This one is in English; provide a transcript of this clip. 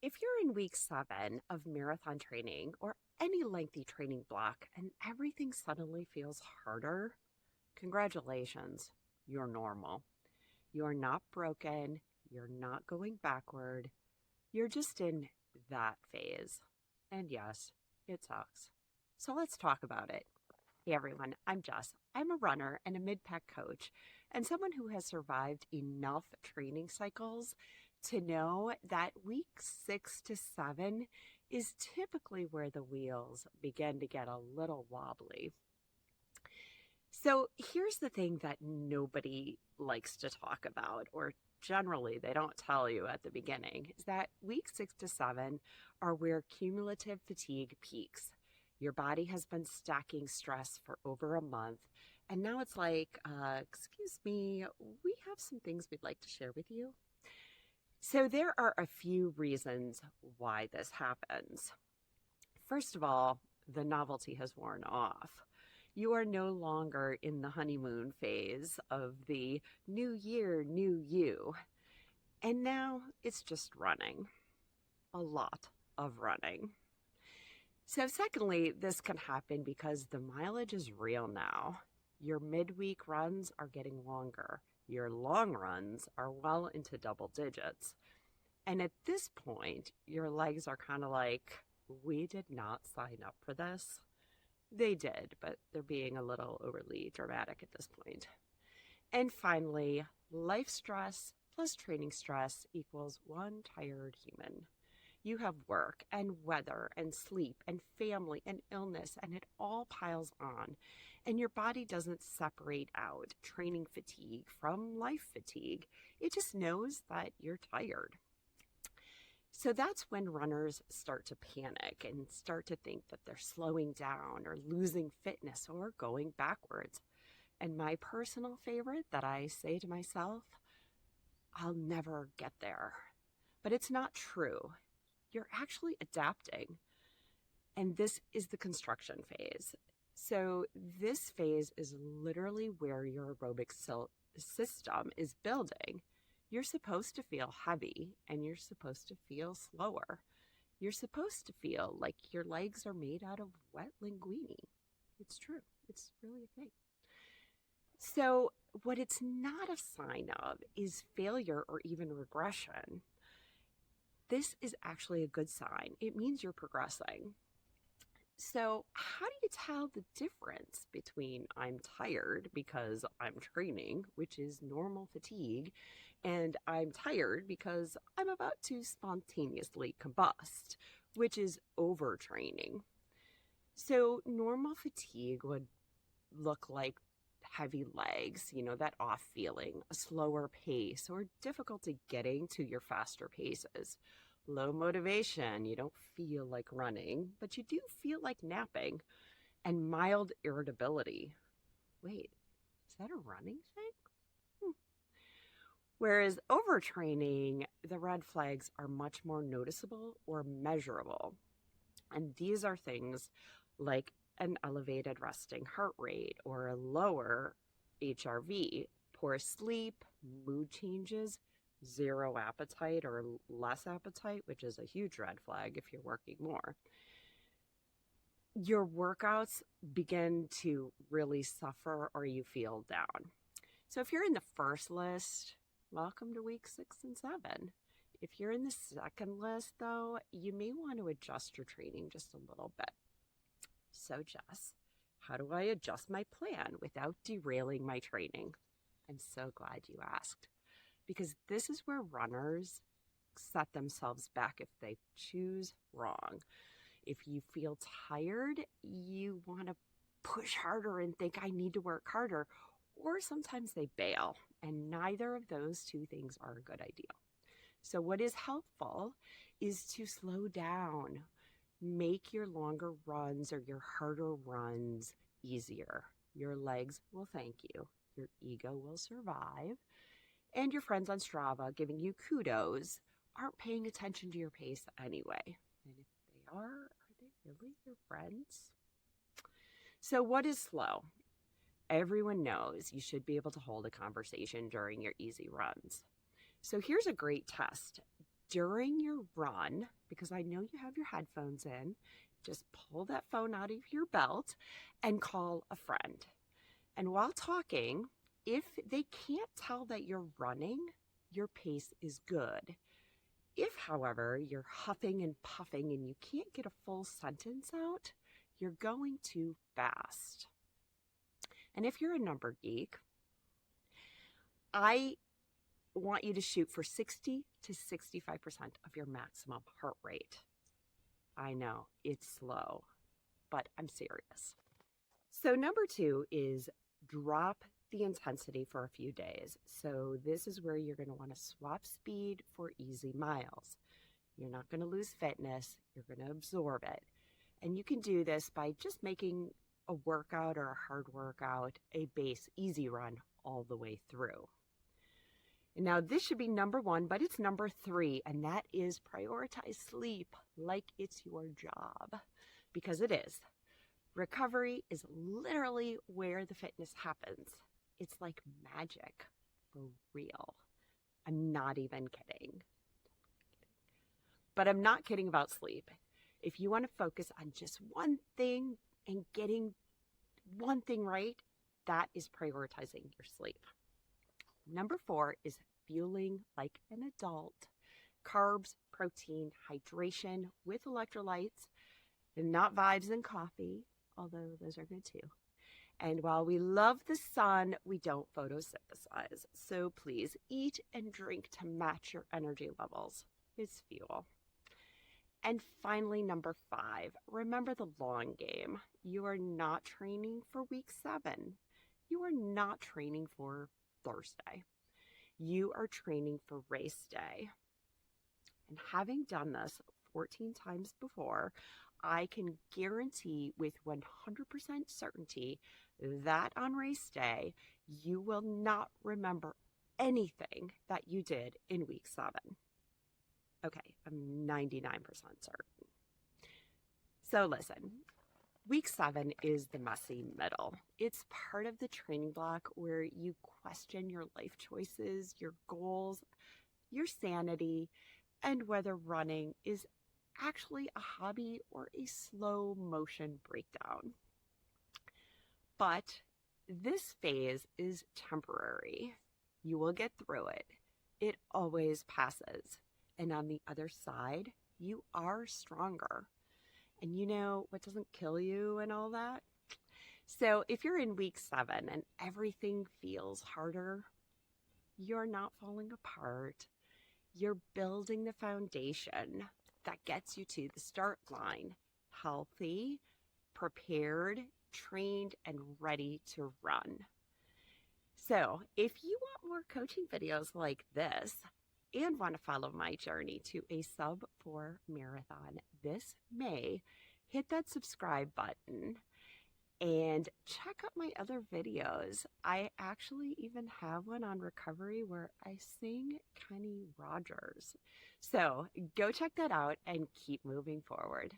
If you're in week 7 of marathon training or any lengthy training block and everything suddenly feels harder, congratulations, you're normal. You're not broken, you're not going backward, you're just in that phase. And yes, it sucks. So let's talk about it. Hey everyone, I'm Jess. I'm a runner and a mid-pack coach, and someone who has survived enough training cycles to know that week 6 to 7 is typically where the wheels begin to get a little wobbly. So here's the thing that nobody likes to talk about, or generally they don't tell you at the beginning, is that week 6 to 7 are where cumulative fatigue peaks. Your body has been stacking stress for over a month, and now it's like, excuse me, we have some things we'd like to share with you. So there are a few reasons why this happens. First of all, the novelty has worn off. You are no longer in the honeymoon phase of the new year, new you. And now it's just running. A lot of running. So secondly, this can happen because the mileage is real now. Your midweek runs are getting longer. Your long runs are well into double digits. And at this point, your legs are kind of like, we did not sign up for this. They did, but they're being a little overly dramatic at this point. And finally, life stress plus training stress equals one tired human. You have work and weather and sleep and family and illness, and it all piles on. And your body doesn't separate out training fatigue from life fatigue. It just knows that you're tired. So that's when runners start to panic and start to think that they're slowing down or losing fitness or going backwards. And my personal favorite that I say to myself, I'll never get there. But it's not true. You're actually adapting. And this is the construction phase. So this phase is literally where your aerobic system is building. You're supposed to feel heavy and you're supposed to feel slower. You're supposed to feel like your legs are made out of wet linguine. It's true. It's really a thing. So what it's not a sign of is failure or even regression. This is actually a good sign. It means you're progressing. So how do you tell the difference between I'm tired because I'm training, which is normal fatigue, and I'm tired because I'm about to spontaneously combust, which is overtraining? So normal fatigue would look like heavy legs, that off feeling, a slower pace, or difficulty getting to your faster paces. Low motivation, you don't feel like running, but you do feel like napping, and mild irritability. Wait, is that a running thing? Whereas overtraining, the red flags are much more noticeable or measurable. And these are things like an elevated resting heart rate or a lower HRV, poor sleep, mood changes, zero appetite or less appetite, which is a huge red flag if you're working more. Your workouts begin to really suffer or you feel down. So if you're in the first list, welcome to week 6 and 7. If you're in the second list, though, you may want to adjust your training just a little bit. So, Jess, how do I adjust my plan without derailing my training? I'm so glad you asked, because this is where runners set themselves back if they choose wrong. If you feel tired, you want to push harder and think, I need to work harder, or sometimes they bail, and neither of those two things are a good idea. So what is helpful is to slow down. Make your longer runs or your harder runs easier. Your legs will thank you. Your ego will survive. And your friends on Strava giving you kudos aren't paying attention to your pace anyway. And if they are they really your friends? So what is slow? Everyone knows you should be able to hold a conversation during your easy runs. So here's a great test. during your run, because I know you have your headphones in, just pull that phone out of your belt and call a friend. And while talking, if they can't tell that you're running, your pace is good. If, however, you're huffing and puffing and you can't get a full sentence out, you're going too fast. And if you're a number geek, I want you to shoot for 60 to 65% of your maximum heart rate. I know it's slow, but I'm serious. So number 2 is drop the intensity for a few days. So this is where you're going to want to swap speed for easy miles. You're not going to lose fitness. You're going to absorb it. And you can do this by just making a workout or a hard workout a base easy run all the way through. And now this should be number 1, but it's number 3, and that is prioritize sleep like it's your job, because it is. Recovery is literally where the fitness happens. It's like magic, for real. I'm not even kidding. But I'm not kidding about sleep. If you want to focus on just one thing and getting one thing right, that is prioritizing your sleep. Number 4 is fueling like an adult. Carbs, protein, hydration with electrolytes, and not vibes and coffee, although those are good too. And while we love the sun, we don't photosynthesize. So please eat and drink to match your energy levels. It's fuel. And finally, number 5, remember the long game. You are not training for week 7. You are not training for Thursday. You are training for race day. And having done this 14 times before, I can guarantee with 100% certainty that on race day, you will not remember anything that you did in week 7. Okay, I'm 99% certain. So listen, week 7 is the messy middle. It's part of the training block where you question your life choices, your goals, your sanity, and whether running is actually a hobby or a slow motion breakdown. But this phase is temporary. You will get through it. It always passes. And on the other side, you are stronger. And you know what doesn't kill you and all that? So if you're in week 7 and everything feels harder, you're not falling apart. You're building the foundation that gets you to the start line, healthy, prepared, trained, and ready to run. So if you want more coaching videos like this and want to follow my journey to a sub-4 marathon this May, hit that subscribe button and check out my other videos. I actually even have one on recovery where I sing Kenny Rogers. So go check that out and keep moving forward.